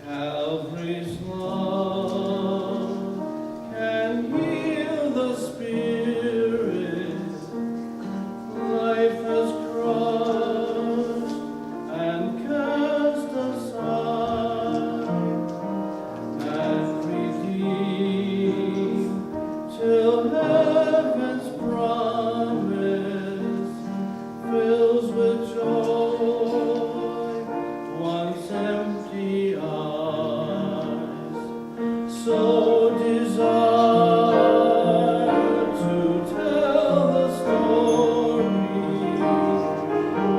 Calvary's love can heal the spirit. Life has crushed and cast aside and redeemed till heaven's promise fills with joy once empty eyes. So desire to tell the story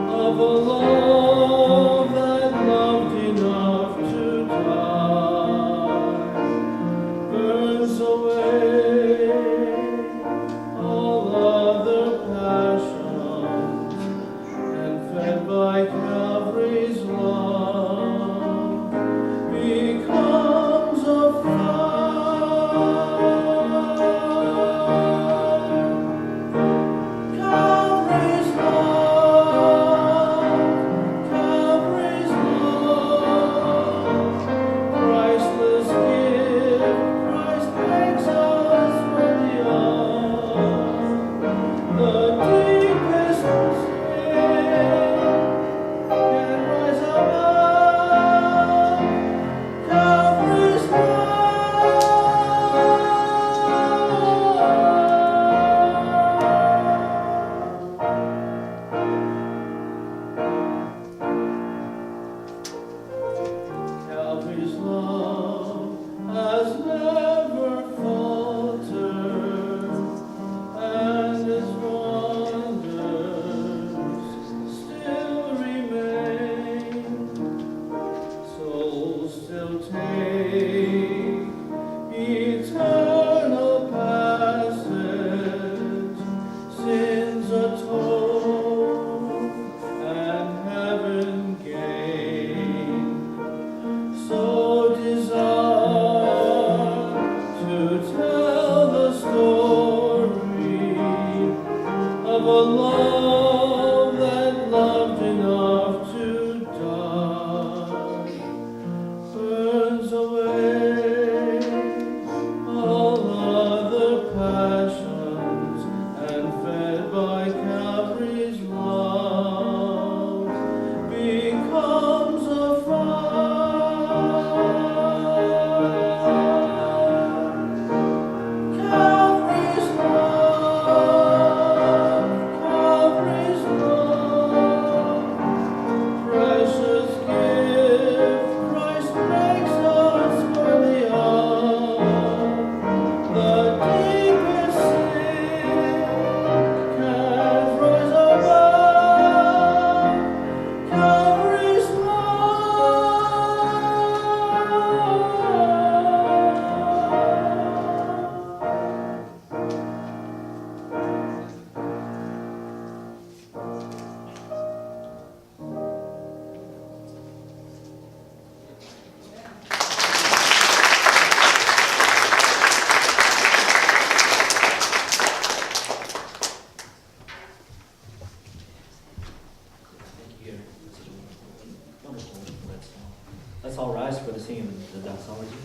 of a love that loved enough to die, burns away all other passions, and fed by Calvary's love becomes a fire. Calvary's love, priceless gift, Christ makes us worthy of. The deepest sin can rise above Calvary's Calvary's love has never faltered, and its wonders still remain. Souls still take eternal passage, sins atoned and heaven gained. So desire to tell the story of a love that loved enough to die, burns away all other passions, and fed by Calvary's love becomes a fire. Calvary's love, precious gift, Christ makes us worthy of. The deepest sin can rise above Calvary's Thank you. Wonderful. Let's all rise for the singing of the doxology.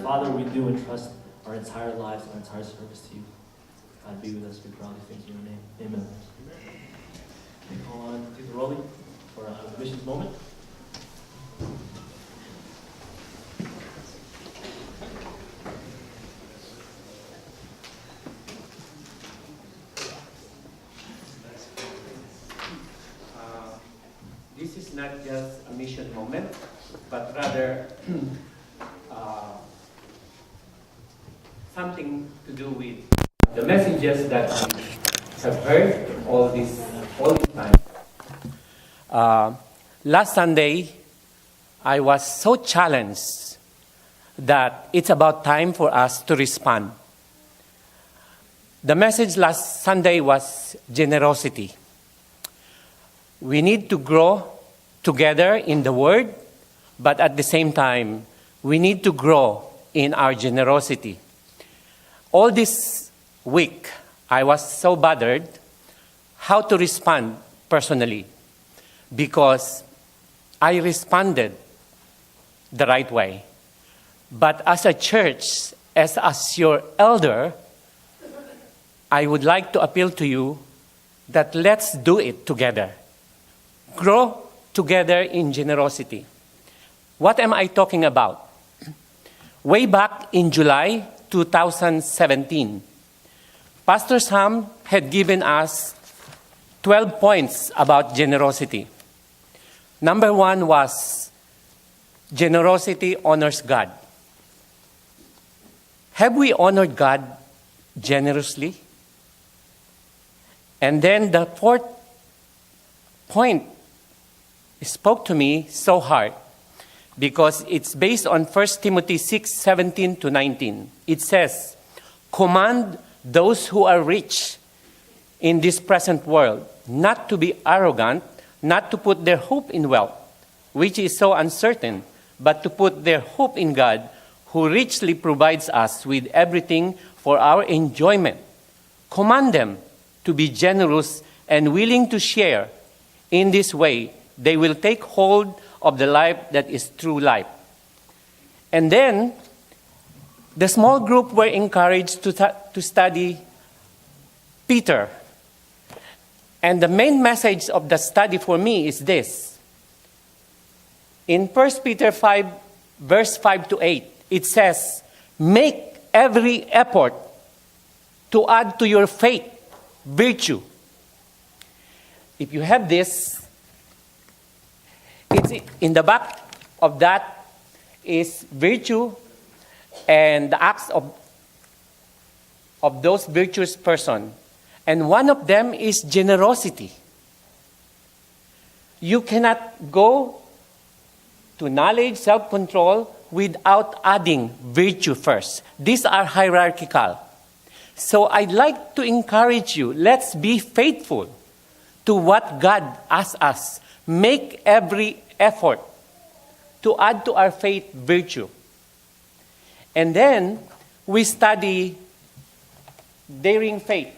Father, we do entrust our entire lives and our entire service to you. God, be with us. We proudly thank you in your name. Amen. We call on Dr. Rowley for the missions moment. This is not just a mission moment, but rather something to do with the messages that we have heard all this time. last Sunday, I was so challenged that it's about time for us to respond. The message last Sunday was generosity. We need to grow together in the Word, but at the same time, we need to grow in our generosity. All this week, I was so bothered how to respond personally, because I responded the right way. But as a church, as your elder, I would like to appeal to you that let's do it together. Grow together in generosity. What am I talking about? Way back in July 2017, Pastor Sam had given us 12 points about generosity. Number 1 was generosity honors God. Have we honored God generously? And then the 4th point spoke to me so hard, because it's based on 1 Timothy 6:17-19. It says, "Command those who are rich in this present world not to be arrogant, not to put their hope in wealth, which is so uncertain, but to put their hope in God, who richly provides us with everything for our enjoyment. Command them to be generous and willing to share. In this way, they will take hold of the life that is true life." And then, the small group were encouraged to study Peter. And the main message of the study for me is this. In 1 Peter 5, verse 5-8, it says, "Make every effort to add to your faith virtue." If you have this, it's in the back of that is virtue and the acts of those virtuous person. And one of them is generosity. You cannot go to knowledge, self-control, without adding virtue first. These are hierarchical. So I'd like to encourage you, let's be faithful to what God asks us. Make every effort to add to our faith virtue. And then we study daring faith.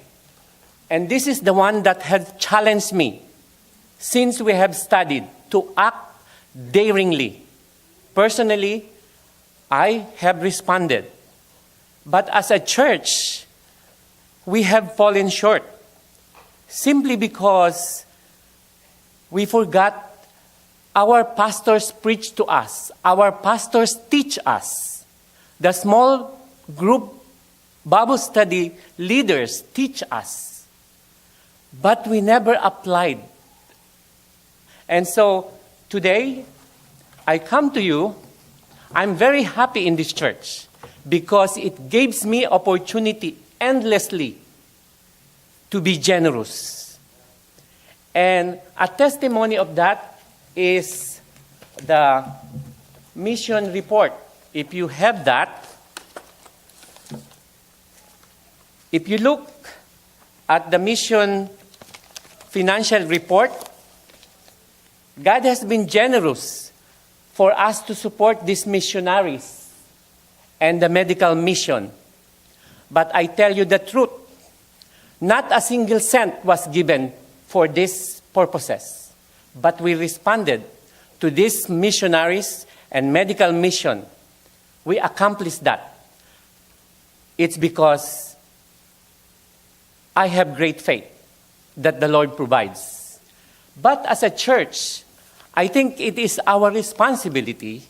And this is the one that has challenged me since we have studied to act daringly. Personally, I have responded. But as a church, we have fallen short simply because we forgot our pastors preach to us. Our pastors teach us. The small group Bible study leaders teach us. But we never applied. And so today, I come to you. I'm very happy in this church because it gives me opportunity endlessly to be generous. And a testimony of that is the mission report. If you have that, if you look at the mission financial report, God has been generous for us to support these missionaries and the medical mission. But I tell you the truth, not a single cent was given for these purposes. But we responded to these missionaries and medical mission. We accomplished that. It's because I have great faith that the Lord provides. But as a church, I think it is our responsibility,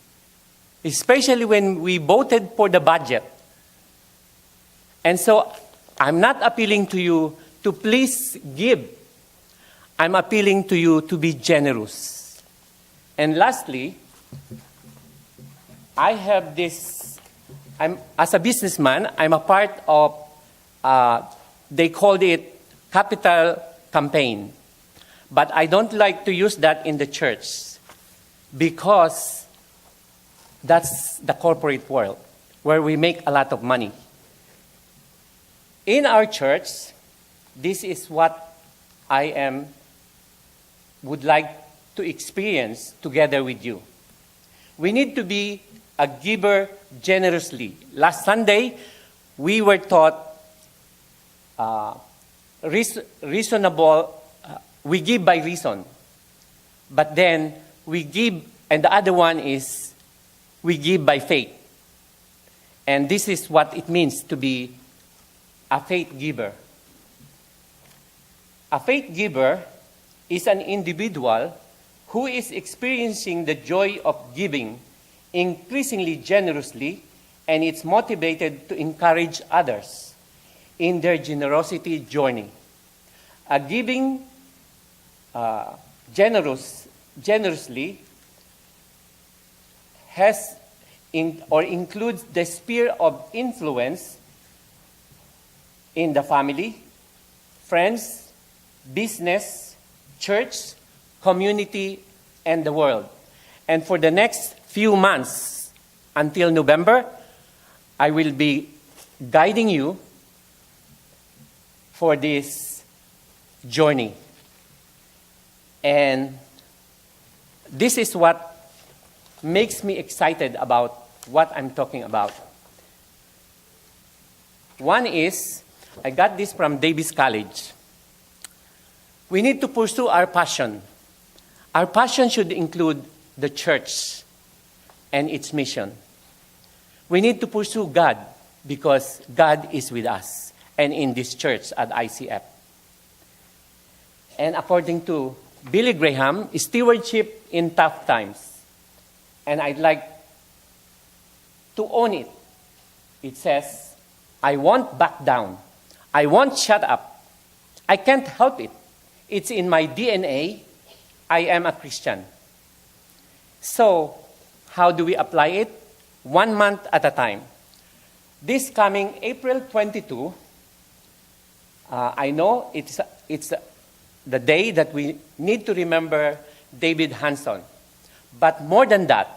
especially when we voted for the budget. And so I'm not appealing to you to please give. I'm appealing to you to be generous. And lastly, I have this, as a businessman, I'm a part of, they called it capital campaign. But I don't like to use that in the church. because that's the corporate world where we make a lot of money. In our church, this is what I would like to experience together with you. We need to be a giver generously. Last Sunday, we were taught reasonable, we give by reason. But then we give, and the other one is we give by faith. And this is what it means to be a faith giver. A faith giver is an individual who is experiencing the joy of giving increasingly generously, and it's motivated to encourage others in their generosity journey. A giving generously has or includes the sphere of influence in the family, friends, business, church, community, and the world. And for the next few months until November, I will be guiding you for this journey. And this is what makes me excited about what I'm talking about. One is, I got this from Davis College. We need to pursue our passion. Our passion should include the church and its mission. We need to pursue God because God is with us and in this church at ICF. And according to Billy Graham, stewardship in tough times. And I'd like to own it. It says, I won't back down. I won't shut up. I can't help it. It's in my DNA. I am a Christian. So, how do we apply it? 1 month at a time. This coming April 22, I know it's the day that we need to remember David Hanson. But more than that,